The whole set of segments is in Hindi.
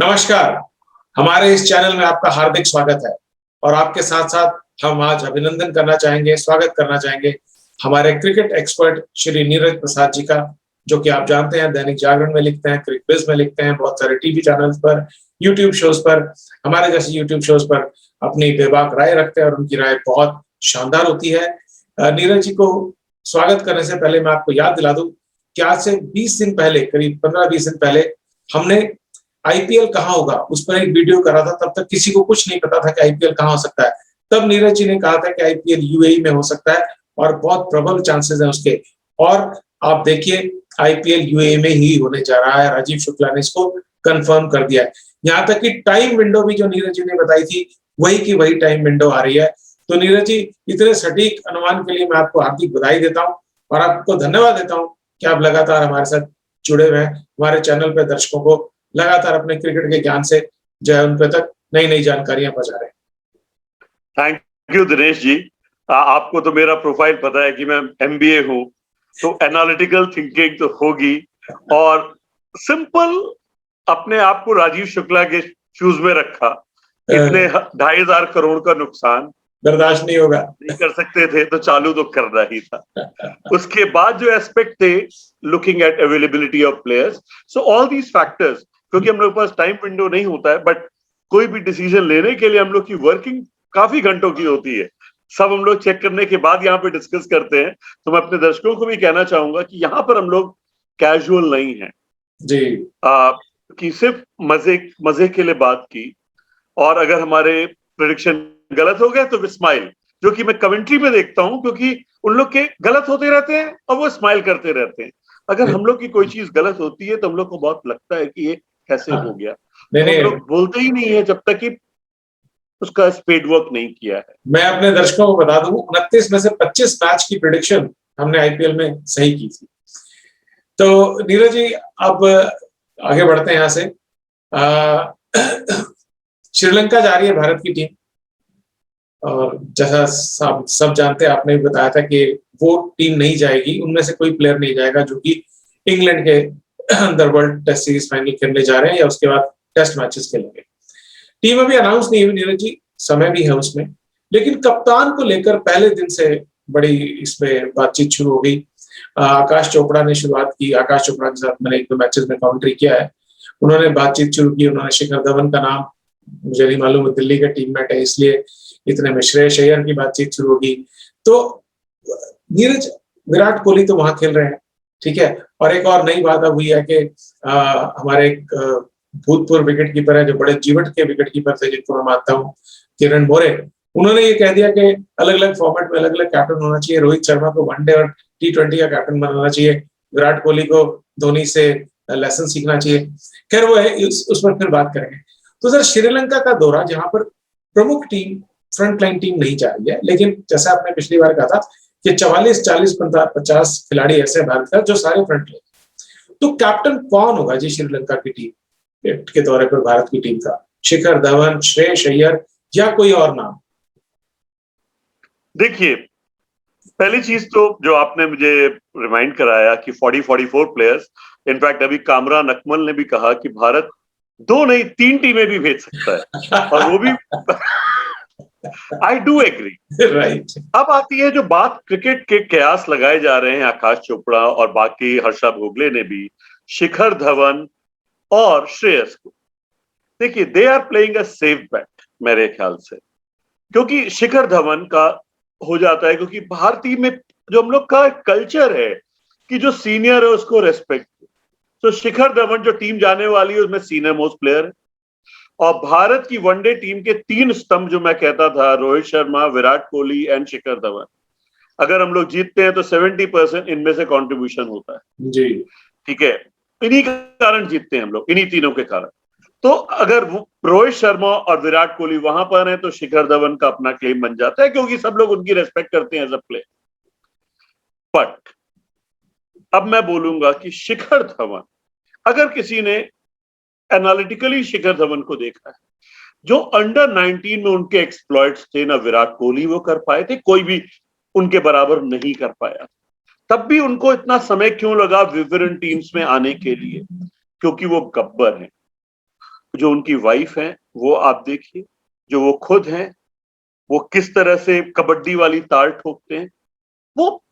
नमस्कार। हमारे इस चैनल में आपका हार्दिक स्वागत है और आपके साथ साथ हम आज अभिनंदन करना चाहेंगे, स्वागत करना चाहेंगे हमारे क्रिकेट एक्सपर्ट श्री नीरज प्रसाद जी का, जो कि आप जानते हैं दैनिक जागरण में लिखते हैं, क्रिकबिज में लिखते हैं, बहुत सारे टीवी चैनल्स पर, यूट्यूब शोज पर, हमारे जैसे यूट्यूब शोज पर अपनी बेबाक राय रखते हैं और उनकी राय बहुत शानदार होती है। नीरज जी को स्वागत करने से पहले मैं आपको याद दिला दूं कि आज से 20 दिन पहले, करीब 15-20 दिन पहले हमने आईपीएल कहाँ होगा उस पर एक वीडियो करा था। तब तक किसी को कुछ नहीं पता था कि आईपीएल कहाँ हो सकता है। तब नीरज जी ने कहा था कि आईपीएल यूएई में हो सकता है और बहुत प्रबल चांसेस हैं उसके। और आप देखिए आईपीएल यूएई में ही होने जा रहा है। राजीव शुक्ला ने इसको कंफर्म कर दिया है। यहाँ तक कि टाइम विंडो भी जो नीरज जी ने बताई थी वही की वही टाइम विंडो आ रही है। तो नीरज जी, इतने सटीक अनुमान के लिए मैं आपको हार्दिक बधाई देता हूँ और आपको धन्यवाद देता हूँ कि आप लगातार हमारे साथ जुड़े हुए हैं, हमारे चैनल पे दर्शकों को लगातार अपने क्रिकेट के ज्ञान से जो है उन तक नई नई जानकारियां पहुंचा रहे हैं। Thank you Dinesh ji. आपको तो मेरा प्रोफाइल पता है कि मैं एमबीए हूँ, तो एनालिटिकल थिंकिंग तो होगी और सिंपल अपने आप को राजीव शुक्ला के शूज में रखा। इतने 2,500 करोड़ का नुकसान बर्दाश्त नहीं होगा, नहीं कर सकते थे तो चालू तो करना ही था। उसके बाद जो एस्पेक्ट थे, looking at availability of players, so all these factors, क्योंकि हम लोग के पास टाइम विंडो नहीं होता है, बट कोई भी डिसीजन लेने के लिए हम लोग की वर्किंग काफी घंटों की होती है। सब हम लोग चेक करने के बाद यहाँ पे डिस्कस करते हैं। तो मैं अपने दर्शकों को भी कहना चाहूंगा कि यहाँ पर हम लोग कैजुअल नहीं है जी, कि सिर्फ मजे के लिए बात की और अगर हमारे प्रेडिक्शन गलत हो गए तो वे स्माइल, जो कि मैं कमेंट्री में देखता हूं, क्योंकि उन लोग के गलत होते रहते हैं और वो स्माइल करते रहते हैं। अगर हम लोग की कोई चीज गलत होती है तो हम लोग को बहुत लगता है कि ये कैसे हो गया, तो हम लोग बोलते ही नहीं है जब तक कि उसका स्पेड वर्क नहीं किया है। मैं अपने दर्शकों को बता दूं, 29 में से 25 मैच की प्रेडिक्शन हमने आईपीएल में सही की थी। तो नीरज जी, अब आगे बढ़ते हैं यहाँ से। श्रीलंका जा रही है भारत की टीम और जैसा सब जानते हैं, आपने भी बताया था कि वो टीम नहीं जाएगी, उनमें से कोई प्लेयर नहीं जाएगा जो कि इंग्लैंड के अंदर वर्ल्ड टेस्ट सीरीज फाइनल खेलने जा रहे हैं या उसके बाद टेस्ट मैचेस खेलेंगे। टीम अभी अनाउंस नहीं हुई नीरज जी, समय भी है उसमें, लेकिन कप्तान को लेकर पहले दिन से बड़ी इसमें बातचीत शुरू हो गई। आकाश चोपड़ा ने शुरुआत की। आकाश चोपड़ा के साथ मैंने 1-2 मैचेस में कमेंट्री किया है। उन्होंने बातचीत शुरू की। उन्होंने शिखर धवन का नाम, मुझे नहीं मालूम वो दिल्ली के टीममेट है इसलिए, इतने में श्रेयस अय्यर की बातचीत शुरू होगी। तो नीरज, विराट कोहली तो वहां खेल रहे हैं, ठीक है। और एक और नई बात अब हुई है कि हमारे एक भूतपूर्व विकेट कीपर है जो बड़े जीवट के विकेट कीपर थे जिनको मैं मानता हूँ, किरण मोरे, उन्होंने ये कह दिया कि अलग अलग फॉर्मेट में अलग अलग कैप्टन होना चाहिए। रोहित शर्मा को वनडे और T20 का कैप्टन बनाना चाहिए, विराट कोहली को धोनी से लेसन सीखना चाहिए। खैर वो है, उस पर फिर बात करेंगे। तो सर, श्रीलंका का दौरा, जहां पर प्रमुख टीम, फ्रंट लाइन टीम नहीं जा रही है, लेकिन जैसा आपने पिछली बार कहा था कि 44, 40, 50 खिलाड़ी ऐसे भारत का जो सारे फ्रंट लाइन, तो कैप्टन कौन होगा जी श्रीलंका की टीम के दौरे पर भारत की टीम का? शिखर धवन, श्रेयस अय्यर या कोई और नाम? देखिए, पहली चीज तो जो आपने मुझे रिमाइंड कराया कि 44 प्लेयर्स, इनफैक्ट अभी कामरान अकमल ने भी कहा कि भारत 2 नहीं 3 टीमें भी भेज सकता है और वो भी आई डू एग्री, राइट। अब आती है जो बात, क्रिकेट के कयास लगाए जा रहे हैं आकाश चोपड़ा और बाकी हर्षा भोगले ने भी, शिखर धवन और श्रेयस को। देखिए, they are playing a safe bet मेरे ख्याल से, क्योंकि शिखर धवन का हो जाता है, क्योंकि भारतीय में जो हम लोग का कल्चर है कि जो सीनियर है उसको रेस्पेक्ट, तो शिखर धवन जो टीम जाने वाली है उसमें सीनियर मोस्ट प्लेयर है। और भारत की वनडे टीम के 3 स्तंभ जो मैं कहता था, रोहित शर्मा, विराट कोहली एंड शिखर धवन, अगर हम लोग जीतते हैं तो 70% इनमें से कंट्रीब्यूशन होता है जी, ठीक है। इन्हीं के कारण जीतते हैं हम लोग, इन्हीं तीनों के कारण। तो अगर रोहित शर्मा और विराट कोहली वहां पर हैं तो शिखर धवन का अपना क्लेम बन जाता है, क्योंकि सब लोग उनकी रेस्पेक्ट करते हैं एज अ प्लेयर। बट अब मैं बोलूंगा कि शिखर धवन, अगर किसी ने एनालिटिकली शिखर धवन को देखा है, जो अंडर 19 में उनके एक्सप्लॉइट्स थे, ना विराट कोहली वो कर पाए थे, कोई भी उनके बराबर नहीं कर पाया। तब भी उनको इतना समय क्यों लगा विवरण टीम्स में आने के लिए? क्योंकि वो गब्बर हैं। जो उनकी वाइफ है वो आप देखिए, जो वो खुद हैं, वो किस तरह से कबड्डी वाली ताल ठोकते हैं। वो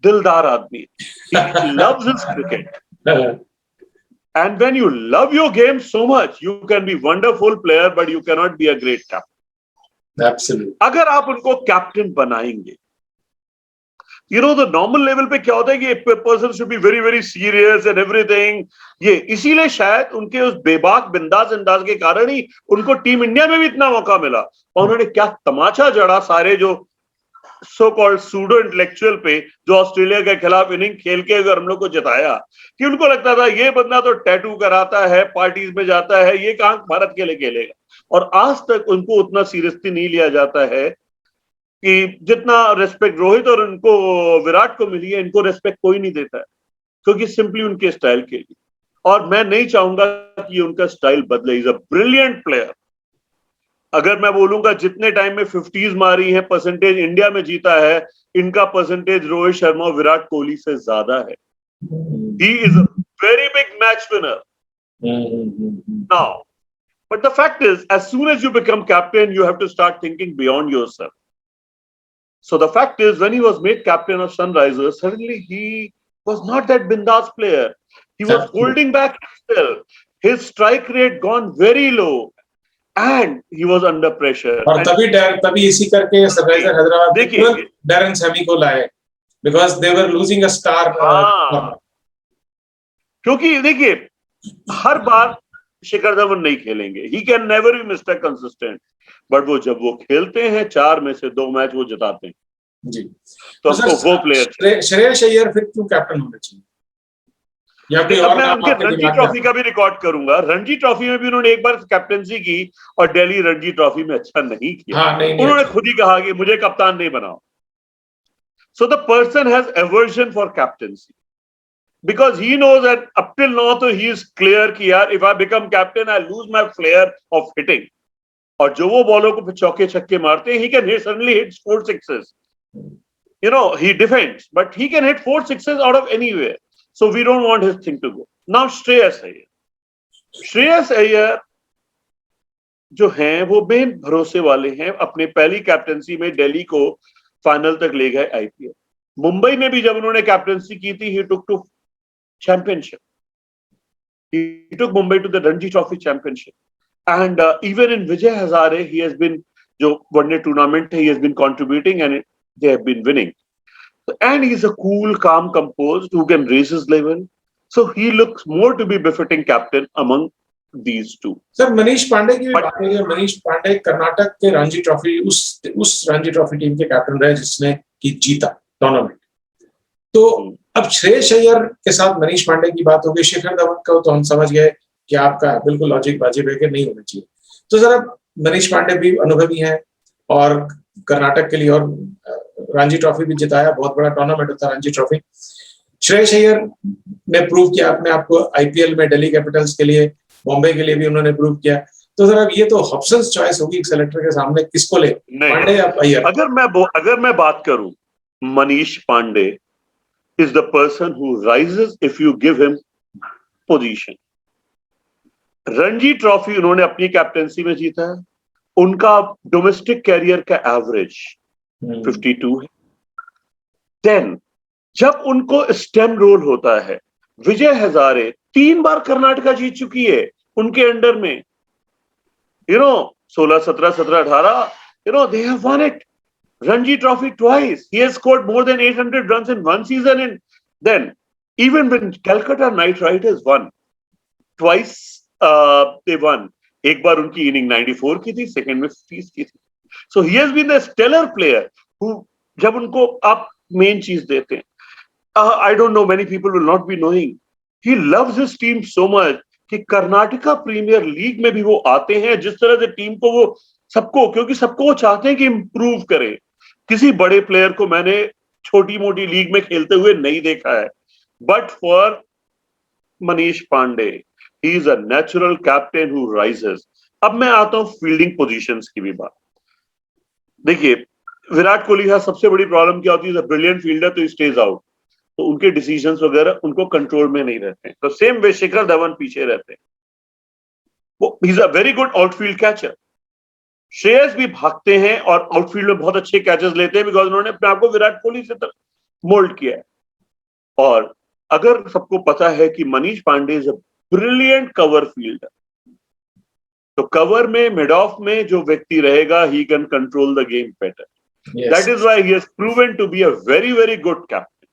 दिलदार आदमी है। He loves his cricket. And when you love your game so much, you can be wonderful player, but you cannot be a great captain. Absolutely. अगर आप उनको कैप्टन बनाएंगे, the normal level पे क्या होता है कि a person should be very very serious and everything. ये इसीलिए शायद उनके उस बेबाक बिंदास अंदाज के कारण ही उनको टीम इंडिया में भी इतना मौका मिला। और उन्होंने क्या तमाचा जड़ा सारे जो सो कॉल्ड सूडो इंटेलेक्चुअल पे, जो ऑस्ट्रेलिया के खिलाफ इनिंग खेल के अगर हम लोग को जिताया, कि उनको लगता था ये बंदा तो टैटू कराता है, पार्टीज में जाता है, ये कहां भारत के लिए खेलेगा। और आज तक उनको उतना सीरियसली नहीं लिया जाता है कि जितना रेस्पेक्ट रोहित और उनको विराट को मिली है, इनको रेस्पेक्ट कोई नहीं देता है, क्योंकि सिंपली उनके स्टाइल के लिए। और मैं नहीं चाहूंगा कि उनका स्टाइल बदले। Is a brilliant player. अगर मैं बोलूंगा जितने टाइम में 50s मारी है, परसेंटेज इंडिया में जीता है, इनका परसेंटेज रोहित शर्मा और विराट कोहली से ज्यादा है। ही is a very big match winner now, but the fact is as soon as you become captain, you have to start thinking beyond yourself. So the fact is, when he was made captain of Sunrisers, suddenly he was not that bindas player. He was holding back himself. His strike rate gone very low. And he was under pressure. और तभी इसी करके सनराइजर हैदराबाद डैरेन सैमी को लाए, because they were losing a star. क्योंकि देखिए हर बार शिखर धवन नहीं खेलेंगे, he can never be Mr. Consistent, but वो जब वो खेलते हैं 4 में से 2 मैच वो जिताते हैं जी। तो हमको वो प्लेयर। श्रेयस अय्यर फिर क्यों कैप्टन होने चाहिए? मैं उनके रणजी ट्रॉफी का भी रिकॉर्ड करूंगा। रणजी ट्रॉफी में भी उन्होंने एक बार कैप्टनसी की और दिल्ली रणजी ट्रॉफी में अच्छा नहीं किया। हाँ, नहीं उन्होंने खुद ही कहा कि मुझे कप्तान नहीं बनाओ। So the person has aversion for captaincy because he knows that up till now तो ही इज क्लियर कि यार if I become captain I lose my flair of hitting. और जो वो बॉलों को चौके छक्के मारते हैं, he can hit suddenly hit 4 sixes. he defends, but he can hit 4 sixes out of anywhere. So we don't want his thing to go. Now Shreyas Iyer जो हैं वो बेन भरोसे वाले हैं। अपने पहली कैप्टनसी में दिल्ली को फाइनल तक ले गए आईपीएल। मुंबई में भी जब उन्होंने कैप्टनसी की थी, he took to championship. He took Mumbai to the Ranji Trophy championship. And even in Vijay Hazare, he has been, जो वनडे टूर्नामेंट है, he has been contributing and they have been winning. And he's a cool, calm, composed who can raise his level. So he looks more to be befitting captain among these two. Sir Manish Pandey की बात करिए। मनीष पांडे कर्नाटक के रणजी ट्रॉफी उस रणजी ट्रॉफी टीम के कैप्टन रहे जिसने की जीता टूर्नामेंट। तो अब श्रेयस अय्यर के साथ मनीष पांडे की बात हो गई। शिखर धवन का तो हम समझ गए कि आपका बिल्कुल लॉजिक बाजी पे नहीं होना चाहिए। तो सर अब मनीष पांडे भी अनुभवी हैं और कर्नाटक के लिए और रणजी ट्रॉफी भी जिताया, बहुत बड़ा टूर्नामेंट होता है रणजी ट्रॉफी। श्रेयस अय्यर ने प्रूव किया अपने आपको आईपीएल में, दिल्ली कैपिटल्स के लिए, बॉम्बे के लिए भी उन्होंने प्रूव किया। तो सर अब ये तो हॉब्सन्स चॉइस होगी सेलेक्टर के सामने, किसको ले, पांडे या अय्यर? अगर मैं बात करूं, Manish Pandey is the person who rises if you give him position. Ranji trophy उन्होंने अपनी कैप्टनसी में जीता है। उनका डोमेस्टिक कैरियर का एवरेज 52 है। देन जब उनको स्टेम रोल होता है, विजय हजारे 3 बार कर्नाटका जीत चुकी है उनके अंडर में। 16, 17, 17, 18, they have won it. Ranji Trophy twice. He has scored more than 800 runs in one season. And then even when Calcutta Knight Riders won, twice they won. एक बार उनकी इनिंग 94 की थी, सेकंड में 50 की थी। So he has been a stellar player who जब उनको आप मेन चीज देते हैं, I don't know, many people will not be knowing. He loves his team so much कि कर्नाटका प्रीमियर लीग में भी वो आते हैं। जिस तरह से टीम को वो सबको, क्योंकि सबको वो चाहते हैं कि इंप्रूव करें। किसी बड़े प्लेयर को मैंने छोटी मोटी लीग में खेलते हुए नहीं देखा है, but for Manish Pandey he is a natural captain who rises. अब मैं आता हूं फील्डिंग पोजीशंस की भी बात। देखिए विराट कोहली का सबसे बड़ी प्रॉब्लम क्या होती है? ब्रिलियंट फील्डर तो स्टेज आउट, तो उनके डिसीजंस वगैरह उनको कंट्रोल में नहीं रहते हैं। तो सेम वे शिखर धवन पीछे रहते हैं। वो ही is a very good outfield catcher. Shreyas भी भागते हैं और आउटफील्ड में बहुत अच्छे कैचेस लेते हैं, बिकॉज उन्होंने अपने आप को विराट कोहली से मोल्ड किया है। और अगर सबको पता है कि Manish Pandey is a brilliant cover fielder, तो कवर में, मिड ऑफ में जो व्यक्ति रहेगा, he can control the game better. That is why he has proven to be a very very good captain.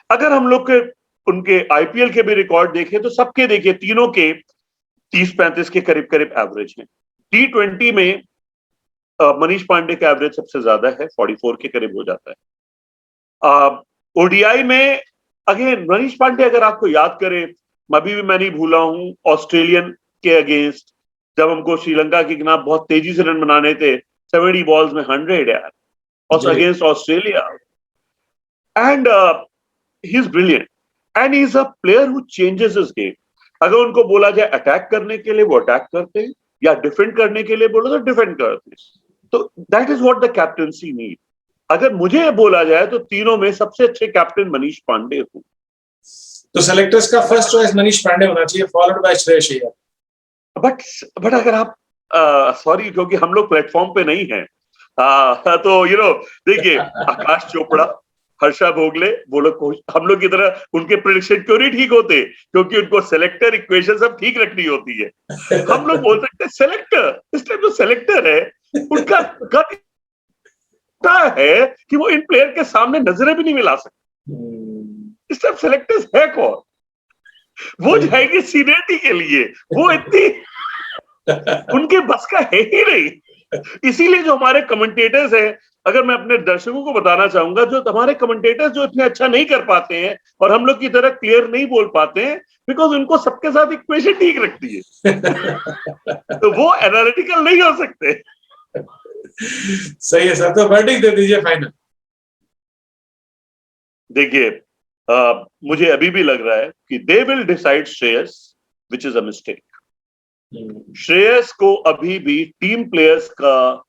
अगर हम लोग के उनके आईपीएल के भी रिकॉर्ड देखें तो सबके देखिए, तीनों के 30-35 के करीब करीब एवरेज है। T20 में मनीष पांडे का एवरेज सबसे ज्यादा है, 44 के करीब हो जाता है। ओडीआई में अगेन मनीष पांडे, अगर आपको याद करें, अभी भी मैं नहीं भूला हूं, ऑस्ट्रेलियन के अगेंस्ट जब हमको श्रीलंका के खिलाफ बहुत तेजी से रन बनाने थे, 70 बॉल्स में 100 यार, और against Australia. And he is brilliant and he is a player who changes his game. अगर उनको बोला जाए अटैक करने के लिए, वो अटैक करते हैं, या डिफेंड करने के लिए बोलो तो डिफेंड करते हैं। तो that is what the captaincy need. अगर मुझे बोला जाए तो तीनों में सबसे अच्छे कैप्टन मनीष पांडे हूं। तो सेलेक्टर्स का फर्स्ट चॉइस मनीष पांडे होना चाहिए, followed by Shreyas Iyer. But अगर आप सॉरी, क्योंकि हम लोग प्लेटफॉर्म पे नहीं है, तो देखिए, आकाश चोपड़ा, हर्षा भोगले, वो लोग हम लोग की तरह उनके प्रेडिक्शन क्यों नहीं ठीक होते, क्योंकि उनको सेलेक्टर इक्वेशन सब ठीक रखनी होती है। हम लोग बोल सकते हैं सेलेक्टर, इस टाइम जो सेलेक्टर है उनका गट है कि वो इन प्लेयर के सामने नजरें भी नहीं मिला सकते। इस टाइम सेलेक्टर्स है कौन? वो जाएगी सीनियरिटी के लिए, वो इतनी उनके बस का है ही नहीं। इसीलिए जो हमारे कमेंटेटर्स हैं, अगर मैं अपने दर्शकों को बताना चाहूंगा, जो हमारे कमेंटेटर्स जो इतने अच्छा नहीं कर पाते हैं और हम लोग की तरह क्लियर नहीं बोल पाते हैं, बिकॉज उनको सबके साथ इक्वेशन ठीक रखती है। तो वो एनालिटिकल नहीं हो सकते। सही है सर, तो वर्डिक्ट दे दीजिए फाइनल। देखिए, मुझे अभी भी लग रहा है कि they will decide Shreyas, which is a mistake. Shreyas को अभी भी टीम प्लेयर्स का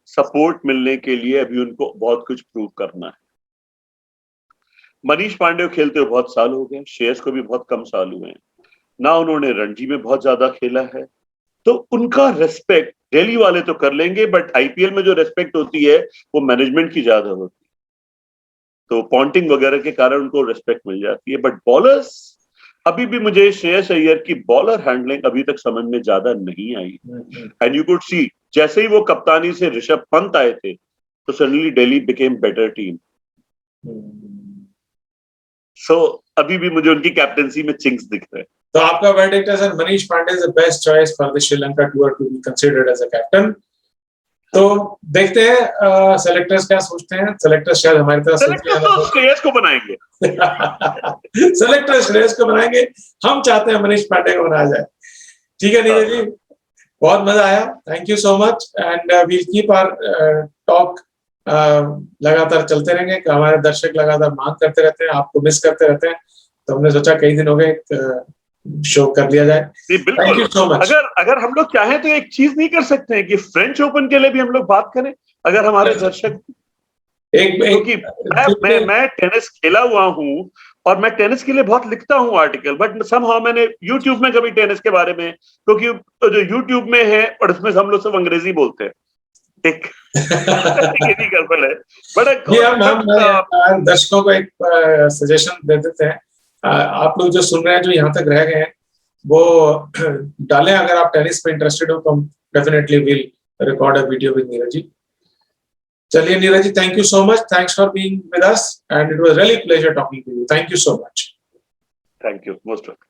सपोर्ट मिलने के लिए अभी उनको बहुत कुछ प्रूव करना है। मनीष पांडे को खेलते हुए बहुत साल हो गए, श्रेयस को भी बहुत कम साल हुए हैं ना, उन्होंने रणजी में बहुत ज्यादा खेला है, तो उनका रेस्पेक्ट दिल्ली वाले तो कर लेंगे, बट आईपीएल में जो रेस्पेक्ट होती है वो मैनेजमेंट की ज्यादा होती है, तो पॉन्टिंग वगैरह के कारण उनको रेस्पेक्ट मिल जाती है। बट बॉलर्स, अभी भी मुझे श्रेयस अय्यर की बॉलर हैंडलिंग अभी तक समझ में ज्यादा नहीं आई। एंड यू कुड सी, जैसे ही वो कप्तानी से ऋषभ पंत आए थे, तो suddenly Delhi became better team. So अभी भी मुझे उनकी कैप्टनसी में चिंक्स दिख रहे हैं। तो आपका वर्डिक्ट है sir, Manish Pandey is the best choice for the Sri Lanka tour to be considered as a captain. तो देखते हैं सेलेक्टर्स क्या सोचते हैं। सेलेक्टर्स शायद हमारी तरह सेलेक्टर्स श्रेयस को बनाएंगे। सेलेक्टर्स श्रेयस को बनाएंगे, हम चाहते हैं मनीष पांडे को बनाया जाए। ठीक है नीरज जी, बहुत मजा आया, thank you so much, and we'll keep our talk लगातार चलते रहेंगे। हमारे दर्शक लगातार मांग करते रहते हैं, आपको मिस करते रहते हैं, तो हमने सोचा कई दिन हो गए शो कर लिया जाए। Thank you so much. अगर हम लोग चाहें तो एक चीज नहीं कर सकते हैं कि फ्रेंच ओपन के लिए भी हम लोग बात करें, अगर हमारे दर्शक क्योंकि मैं टेनिस खेला हुआ हूं और मैं टेनिस के लिए बहुत लिखता हूं आर्टिकल, बट समहाउ मैंने यूट्यूब में कभी टेनिस के बारे में, क्योंकि जो यूट्यूब में है और उसमें हम लोग सब अंग्रेजी बोलते हैं, एक गड़बड़ है। बट हम दर्शकों को एक सजेशन दे देते हैं, आप लोग जो सुन रहे हैं, जो यहाँ तक रह गए हैं, वो डालें। अगर आप टेनिस पे इंटरेस्टेड हो तो हम definitely will record a video with Neeraj ji. चलिए Neeraj ji, thank you so much, thanks for being with us, and it was really pleasure talking to you. Thank you so much. Thank you most welcome.